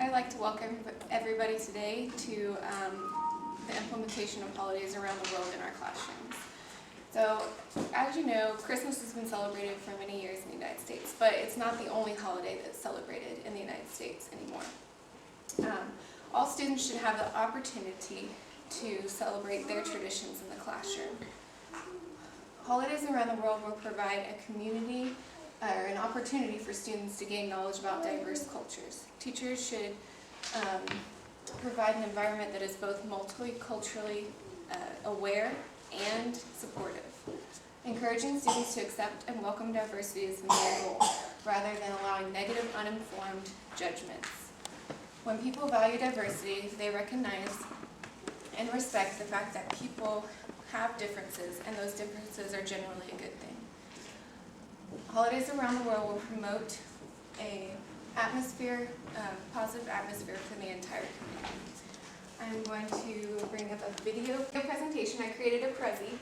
I'd like to welcome everybody today to the implementation of holidays around the world in our classrooms. So, as you know, Christmas has been celebrated for many years in the United States, but it's not the only holiday that's celebrated in the United States anymore. All students should have the opportunity to celebrate their traditions in the classroom. Holidays around the world will provide a community or an opportunity for students to gain knowledge about diverse cultures. Teachers should provide an environment that is both multiculturally aware and supportive. Encouraging students to accept and welcome diversity is the main goal, rather than allowing negative, uninformed judgments. When people value diversity, they recognize and respect the fact that people have differences, and those differences are generally a good thing. Holidays around the world will promote a positive atmosphere for the entire community. I'm going to bring up a video presentation. I created a Prezi.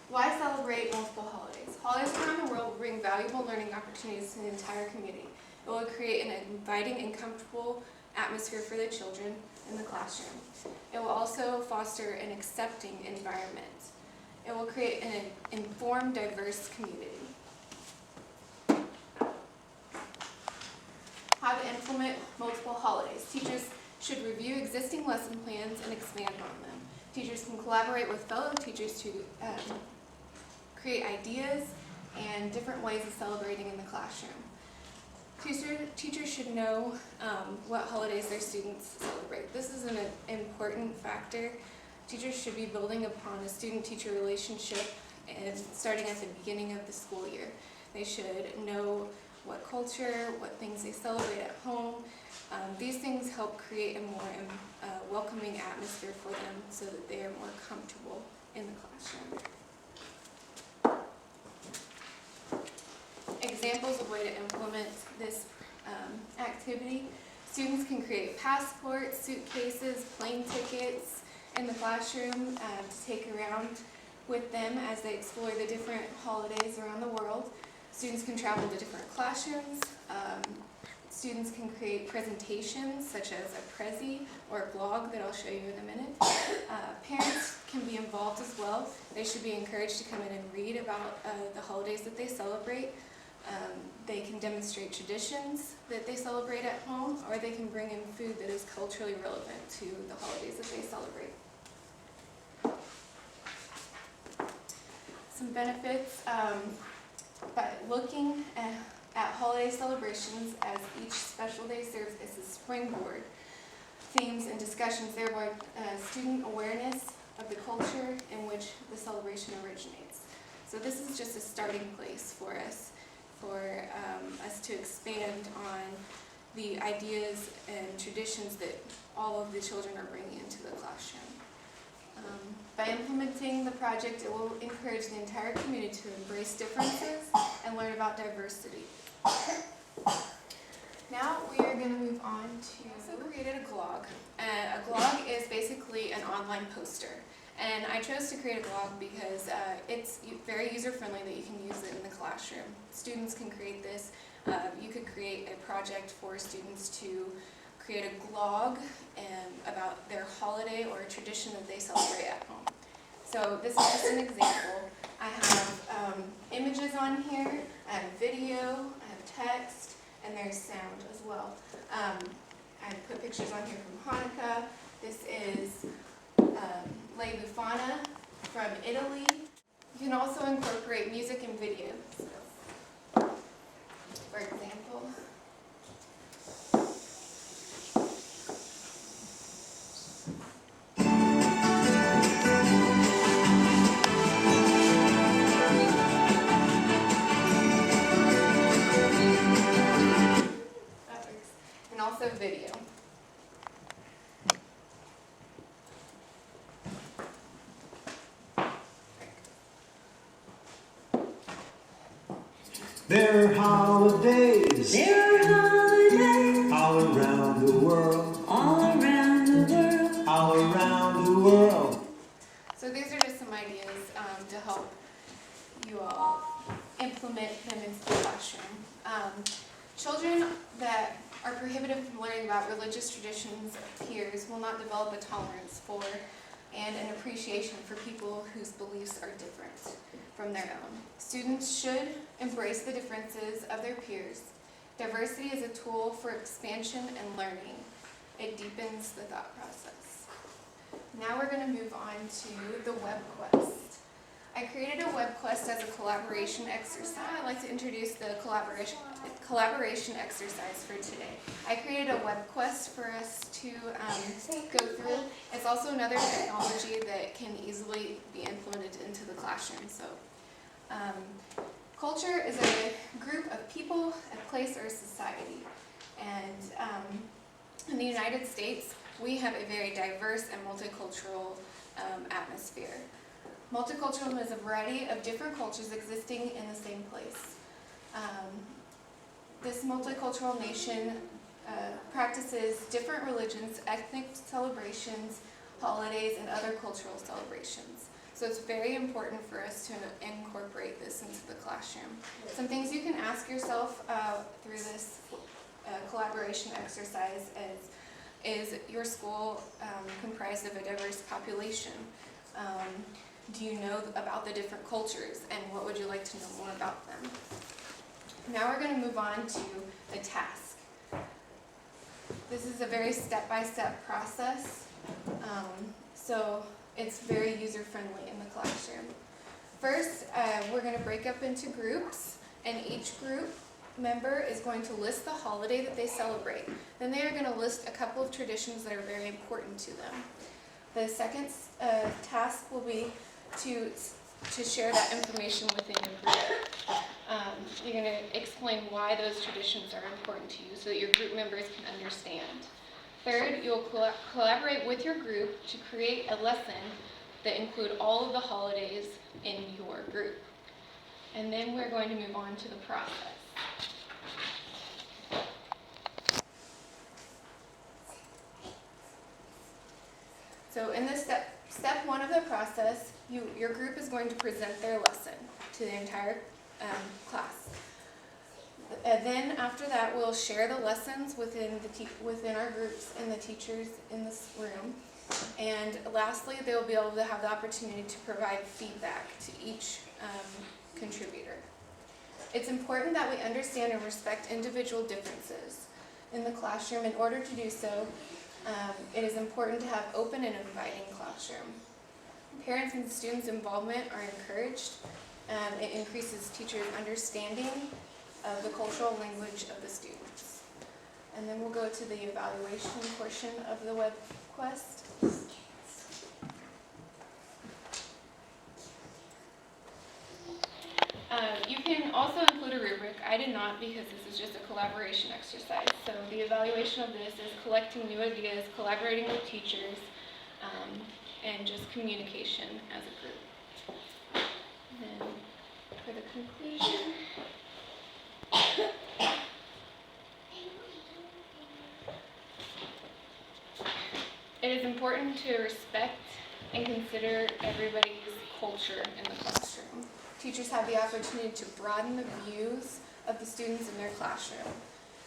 Why celebrate multiple holidays? Holidays around the world will bring valuable learning opportunities to the entire community. It will create an inviting and comfortable atmosphere for the children in the classroom. It will also foster an accepting environment. It will create an informed, diverse community. How to implement multiple holidays. Teachers should review existing lesson plans and expand on them. Teachers can collaborate with fellow teachers to create ideas and different ways of celebrating in the classroom. Teachers should know what holidays their students celebrate. This is an important factor. Teachers should be building upon a student-teacher relationship and starting at the beginning of the school year. They should know what culture, what things they celebrate at home. These things help create a more welcoming atmosphere for them so that they are more comfortable in the classroom. Examples of way to implement this activity. Students can create passports, suitcases, plane tickets in the classroom to take around with them as they explore the different holidays around the world. Students can travel to different classrooms. Students can create presentations such as a Prezi or a blog that I'll show you in a minute. Parents can be involved as well. They should be encouraged to come in and read about the holidays that they celebrate. They can demonstrate traditions that they celebrate at home, or they can bring in food that is culturally relevant to the holidays that they celebrate. Some benefits, by looking at holiday celebrations as each special day serves as a springboard, themes and discussions thereby student awareness of the culture in which the celebration originates. So this is just a starting place for us to expand on the ideas and traditions that all of the children are bringing into the classroom. By implementing the project, it will encourage the entire community to embrace differences and learn about diversity. Now we are going to move on to... I also created a blog. A blog is basically an online poster. And I chose to create a blog because it's very user-friendly that you can use it in the classroom. Students can create this. You could create a project for students to create a blog about their holiday or a tradition that they celebrate at home. So this is just an example. I have images on here, I have video, I have text, and there's sound as well. I put pictures on here from Hanukkah. This is La Befana from Italy. You can also incorporate music and video. So, for example, that works. And also video. There are holidays. All around the world. All around the world. All around the world. So these are just some ideas to help you all implement them into the classroom. Children that are prohibited from learning about religious traditions of peers will not develop a tolerance for and an appreciation for people whose beliefs are different from their own. Students should embrace the differences of their peers. Diversity is a tool for expansion and learning. It deepens the thought process. Now we're going to move on to the web quest. I created a web quest as a collaboration exercise. I'd like to introduce the collaboration exercise for today. I created a web quest for us to go through. It's also another technology that can easily be implemented into the classroom. So, culture is a group of people, a place, or a society. And in the United States, we have a very diverse and multicultural atmosphere. Multiculturalism is a variety of different cultures existing in the same place. This multicultural nation practices different religions, ethnic celebrations, holidays, and other cultural celebrations. So it's very important for us to incorporate this into the classroom. Some things you can ask yourself through this collaboration exercise is your school comprised of a diverse population? Do you know about the different cultures, and what would you like to know more about them? Now we're going to move on to the task. This is a very step-by-step process, so it's very user-friendly in the classroom. First, we're going to break up into groups, and each group member is going to list the holiday that they celebrate. Then they are going to list a couple of traditions that are very important to them. The second task will be to share that information within your group. You're going to explain why those traditions are important to you so that your group members can understand. Third, you'll collaborate with your group to create a lesson that include all of the holidays in your group. And then we're going to move on to the process. So in this step one of the process, your group is going to present their lesson to the entire class. Then after that, we'll share the lessons within our groups and the teachers in this room. And lastly, they'll be able to have the opportunity to provide feedback to each contributor. It's important that we understand and respect individual differences in the classroom. In order to do so, it is important to have open and inviting classroom. Parents and students' involvement are encouraged. It increases teachers' understanding of the cultural language of the students. And then we'll go to the evaluation portion of the web quest. You can also include a rubric. I did not because this is just a collaboration exercise. So the evaluation of this is collecting new ideas, collaborating with teachers, and just communication as a group. And then for the conclusion, it is important to respect and consider everybody's culture in the classroom. Teachers have the opportunity to broaden the views of the students in their classroom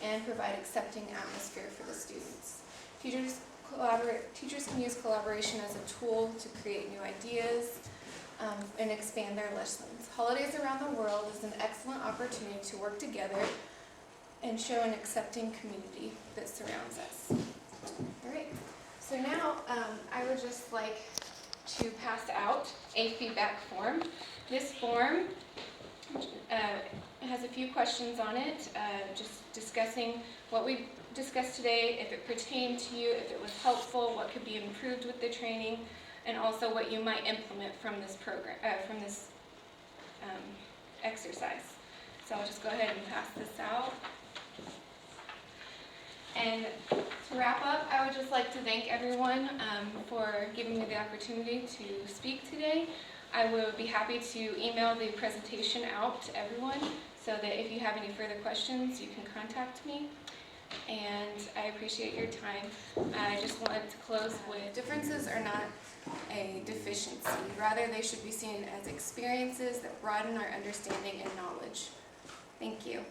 and provide accepting atmosphere for the students. Teachers can use collaboration as a tool to create new ideas and expand their lessons. Holidays around the world is an excellent opportunity to work together and show an accepting community that surrounds us. All right, so now I would just like to pass out a feedback form. This form has a few questions on it, just discussing what we discussed today, if it pertained to you, if it was helpful, what could be improved with the training, and also what you might implement from this program, from this exercise. So I'll just go ahead and pass this out. And to wrap up, I would just like to thank everyone for giving me the opportunity to speak today. I will be happy to email the presentation out to everyone so that if you have any further questions, you can contact me. and I appreciate your time. I just wanted to close with differences are not a deficiency. Rather, they should be seen as experiences that broaden our understanding and knowledge. Thank you.